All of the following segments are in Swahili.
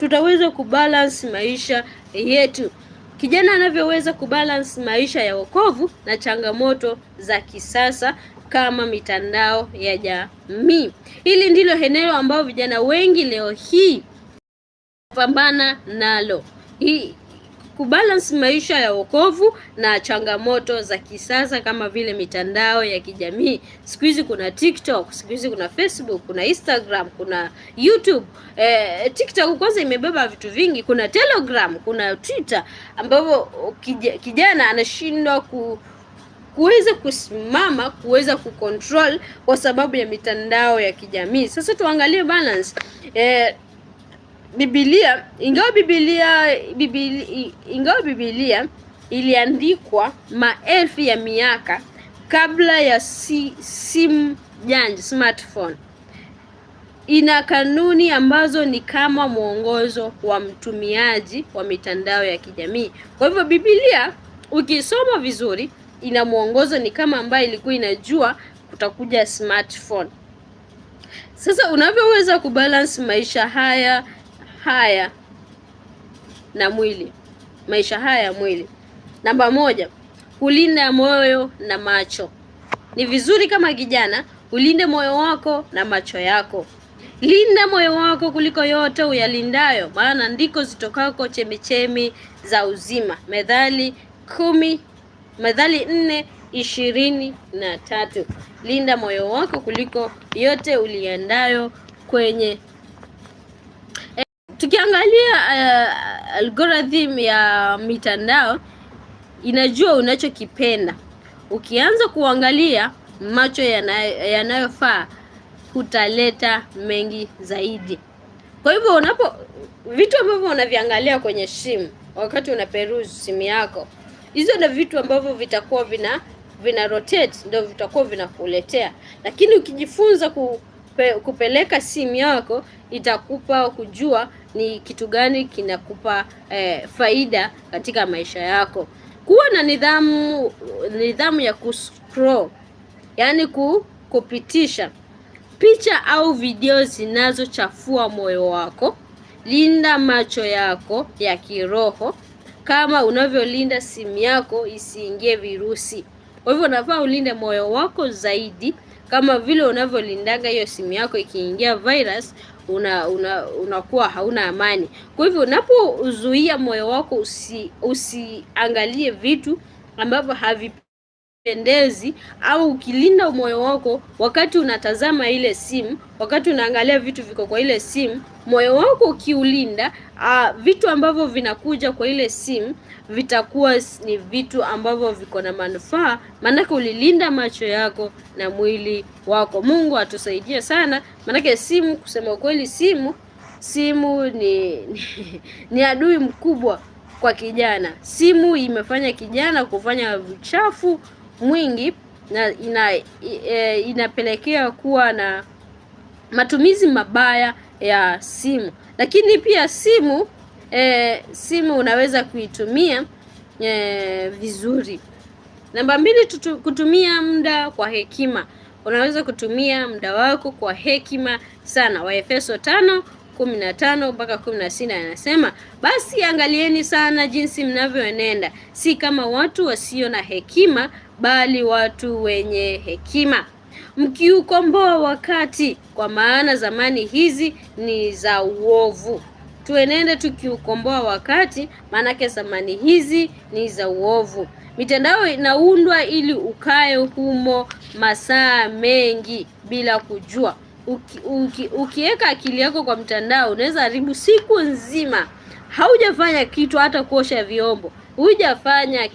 tutaweza kubalance maisha yetu. Kijana anavyoweza kubalance maisha ya wokovu na changamoto za kisasa kama mitandao ya jamii. Hili ndilo eneo ambao vijana wengi leo hii pambana nalo. Kubalance maisha ya wokovu na changamoto za kisasa kama vile mitandao ya kijamii. Siku hizi kuna TikTok, siku hizi kuna Facebook, kuna Instagram, kuna YouTube. TikTok kwanza imebeba vitu vingi, kuna Telegram, kuna Twitter, ambapo kijana anashindwa kuweza kusimama, kuweza kucontrol kwa sababu ya mitandao ya kijamii. Sasa tuangalie balance. Ingawa Biblia iliandikwa maelfu ya miaka kabla ya simu janja, smartphone, ina kanuni ambazo ni kama mwongozo wa mtumiaji wa mitandao ya kijamii. Kwa hivyo Biblia ukisoma vizuri ina mwongozo, ni kama ambayo ilikuwa inajua kutakuja smartphone. Sasa unavyoweza kubalance maisha haya na mwili, maisha haya ya mwili. Namba 1, kulinda moyo na macho. Ni vizuri kama kijana ulinde moyo wako na macho yako. Linda moyo wako kuliko yote uyalindayo, maana ndiko zitokako chemichemi za uzima. Methali 4:23. Linda moyo wako kuliko yote uliandayo kwenye tukiangalia algorithm ya mitandao inajua unachokipenda. Ukianza kuangalia macho yanayofaa utaleta mengi zaidi. Kwa hivyo vitu ambavyo unaviangalia kwenye simu wakati unaperuse simu yako, hizo ndio vitu ambavyo vitakuwa vina rotate, ndio vitakuwa vinakuletea. Lakini ukijifunza kupeleka simu yako, itakupa kujua ni kitu gani kinakupa faida katika maisha yako. Kuwa na nidhamu ya kuscroll, yani kupitisha picha au video zinazochafua moyo wako. Linda macho yako ya kiroho kama unavyolinda simu yako isiingie virusi. Kwa hivyo unafaa ulinde moyo wako zaidi kama vile unavyolindaga hiyo simu yako ikiingia virus, unakuwa hauna amani. Kwa hivyo unapozuia moyo wako usiangalie vitu ambavyo havipendezi, au ukilinda moyo wako wakati unatazama ile simu, wakati unaangalia vitu viko kwa ile simu, moyo wako ukiulinda, vitu ambavyo vinakuja kwa ile simu vitakuwa ni vitu ambavyo viko na manufaa, maana ulilinda macho yako na mwili wako. Mungu atusaidie sana, maana simu, kusema kweli, simu ni adui mkubwa kwa kijana. Simu imefanya kijana kufanya uchafu mwingi na inapelekea kuwa na matumizi mabaya ya simu. Lakini pia simu unaweza kuitumia vizuri. Namba 2, kutumia muda kwa hekima. Unaweza kutumia muda wako kwa hekima sana. Waefeso 5:15-16 anasema, basi angalieni sana jinsi mnavyoenenda, si kama watu wasio na hekima, bali watu wenye hekima, mkiukomboa wakati, kwa maana zamani hizi ni za uovu. Tuenende tukiukomboa wakati, maanake zamani hizi ni za uovu. Mitandao inaundwa ili ukae humo masaa mengi bila kujua. Ukiweka akili yako kwa mtandao, unaweza haribu siku nzima. Haujafanya kitu, hata kuosha vyombo hujafanya.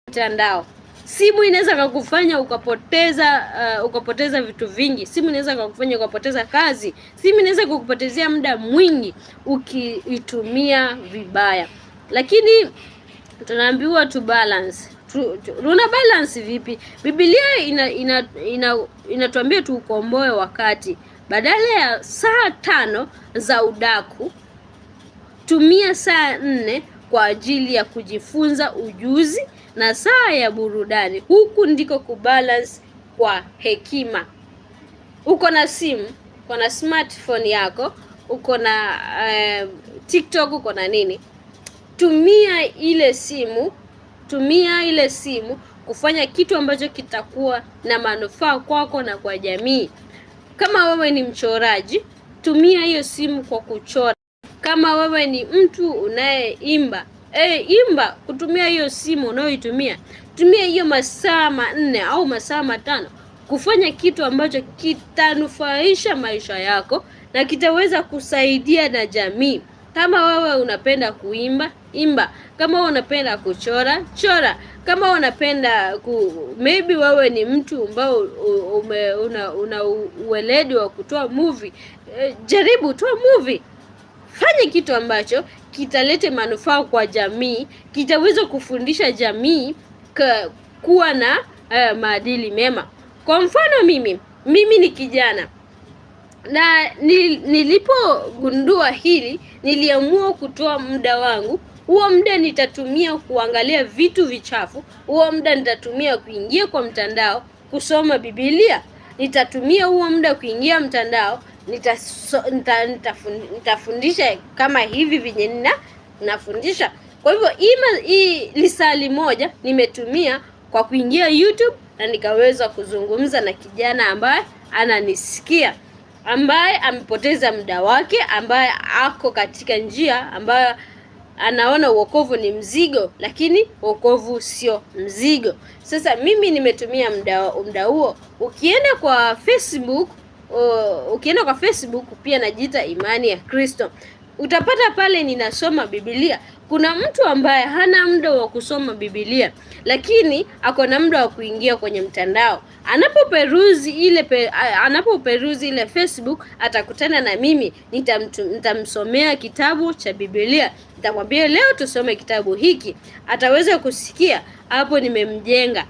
Mtandao, simu inaweza kukufanya ukapoteza vitu vingi. Simu inaweza kukufanya ukapoteza kazi. Simu inaweza kukupotezea muda mwingi ukiitumia vibaya. Lakini tunaambiwa tu balance. Tuna balance vipi? Biblia inatuambia tuukomboe wakati. Badala ya saa 5 za udaku, tumia saa 4 kwa ajili ya kujifunza ujuzi na saa ya burudani. Huku ndiko kubalance kwa hekima. Uko na simu, uko na smartphone yako, uko na TikTok, uko na nini, tumia ile simu kufanya kitu ambacho kitakuwa na manufaa kwako na kwa jamii. Kama wewe ni mchoraji, tumia hiyo simu kwa kuchora. Kama wewe ni mtu unayeimba, imba kutumia hiyo simu unayoitumia. Tumia hiyo masaa 4 au masaa 5 kufanya kitu ambacho kitanufaisha maisha yako na kitaweza kusaidia na jamii. Kama wewe unapenda kuimba, imba. Kama wewe unapenda kuchora, chora. Kama unapenda maybe wewe ni mtu ambao una uweledi wa kutoa movie, jaribu toa movie. Fanya kitu ambacho kitalete manufaa kwa jamii, kitaweza kufundisha jamii kuwa na maadili mema. Kwa mfano mimi ni kijana, na nilipogundua hili niliamua kutoa muda wangu. Huo muda nitatumia kuangalia vitu vichafu. Huo muda nitatumia kuingia kwa mtandao kusoma Biblia. Nitatumia huo muda kuingia mtandao, nitafundisha kama hivi venye nafundisha. Kwa hivyo hii lisali moja nimetumia kwa kuingia YouTube na nikaweza kuzungumza na kijana ambaye ananisikia, ambaye amepoteza muda wake, ambaye ako katika njia ambayo anaona wokovu ni mzigo, lakini wokovu sio mzigo. Sasa mimi nimetumia muda huo. Ukienda kwa Facebook pia najiita Imani ya Kristo, utapata pale ninasoma Biblia. Kuna mtu ambaye hana muda wa kusoma Biblia, lakini ako na muda wa kuingia kwenye mtandao. Anapoperuzi ile Facebook, atakutana na mimi, nitamsomea kitabu cha Biblia. Nitamwambia leo tusome kitabu hiki. Ataweza kusikia, hapo nimemjenga.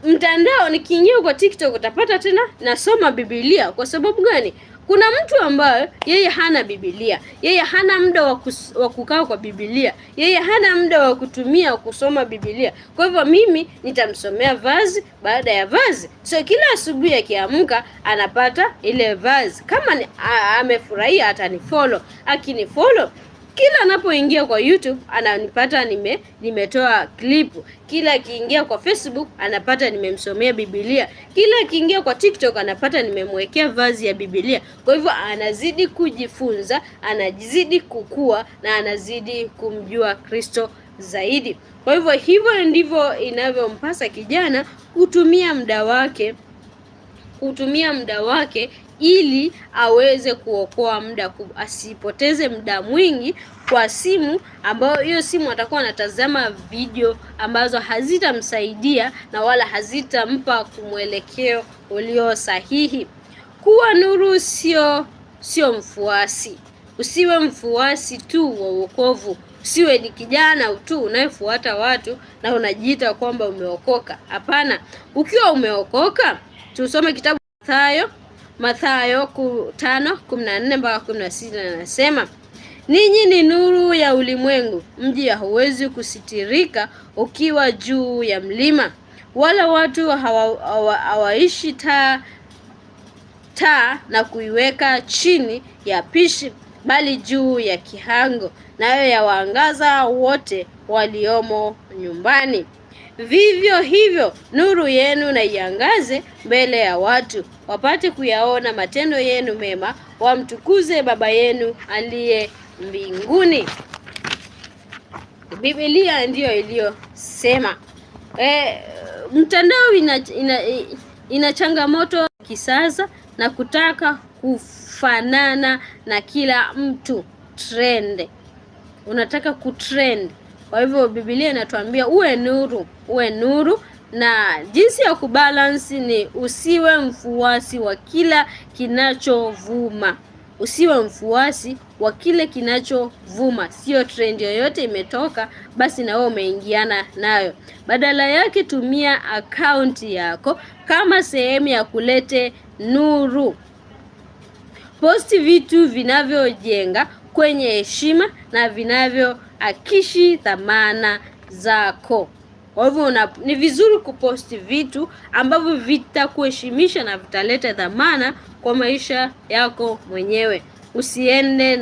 Mtandao, nikiingia kwa TikTok utapata tena nasoma Biblia. Kwa sababu gani? Kuna mtu ambaye yeye hana Biblia, yeye hana muda wa kukaa kwa Biblia, yeye hana muda wa kutumia kusoma Biblia. Kwa hivyo mimi nitamsomea vazi baada ya vazi. So kila asubuhi akiamka anapata ile vazi. Kama amefurahia atanifollow. Akinifollow, kila anapoingia kwa YouTube ananipata nimetoa clip. Kila akiingia kwa Facebook anapata nimemsomea Biblia. Kila akiingia kwa TikTok anapata nimemwekea vazi ya Biblia. Kwa hivyo anazidi kujifunza, anazidi kukua na anazidi kumjua Kristo zaidi. Kwa hivyo ndivyo inavyompasa kijana kutumia muda wake ili aweze kuokoa muda, asipoteze muda mwingi kwa simu, ambayo hiyo simu atakuwa anatazama video ambazo hazitamsaidia na wala hazitampa kumwelekeo ulio sahihi. Kuwa nuru sio mfuasi. Usiwe mfuasi tu wa wokovu. Usiwe ni kijana tu unayefuata watu na unajiita kwamba umeokoka. Hapana. Ukiwa umeokoka, tusome kitabu Mathayo 5:14 mpaka 16, anasema, ninyi ni nuru ya ulimwengu. Mji hauwezi kusitirika ukiwa juu ya mlima, wala watu hawaishi taa na kuiweka chini ya pishi, bali juu ya kihango, nayo yawaangaza wote waliomo nyumbani. Vivyo hivyo nuru yenu na iangaze mbele ya watu, wapate kuyaona matendo yenu mema, wamtukuze Baba yenu aliye mbinguni. Biblia ndiyo iliyosema. Mtandao ina changamoto kisasa na kutaka kufanana na kila mtu, trend. Unataka kutrend. Kwa hivyo Biblia inatuambia uwe nuru, na jinsi ya kubalance ni usiwe mfuasi wa kila kinachovuma. Usiwe mfuasi wa kile kinachovuma. Sio trend yoyote imetoka basi na wewe umeingiana nayo. Badala yake tumia account yako kama sehemu ya kulete nuru. Posti vitu vinavyojenga kwenye heshima na vinavyoakishi dhamana zako. Kwa hivyo ni vizuri kuposti vitu ambavyo vitakuheshimisha na vitaleta dhamana kwa maisha yako mwenyewe. usiende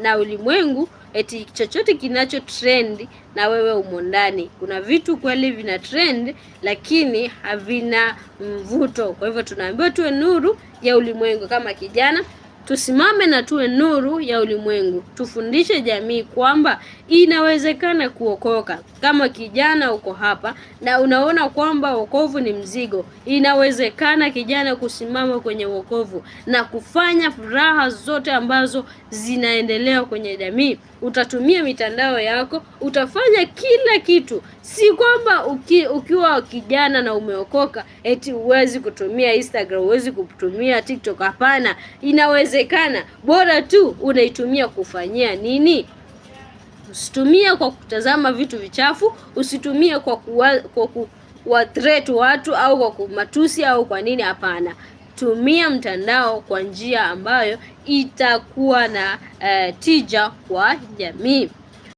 na ulimwengu eti chochote kinacho trend na wewe umo ndani. Kuna vitu kweli vina trend lakini havina mvuto. Kwa hivyo tunaambiwa tuwe nuru ya ulimwengu. Kama kijana, tusimame na tuwe nuru ya ulimwengu. Tufundishe jamii kwamba inawezekana kuokoka. Kama kijana uko hapa na unaona kwamba wokovu ni mzigo, inawezekana kijana kusimama kwenye wokovu na kufanya furaha zote ambazo zinaendelea kwenye jamii. Utatumia mitandao yako, utafanya kila kitu. Si kwamba ukiwa kijana na umeokoka eti huwezi kutumia Instagram, huwezi kutumia TikTok. Hapana, inawezekana. Bora tu unaitumia kufanyia nini? Usitumie kwa kutazama vitu vichafu, usitumie kwa kuwa threat watu au kwa kumatusi au kwa nini. Hapana. Tumia mtandao kwa njia ambayo itakuwa na tija kwa jamii.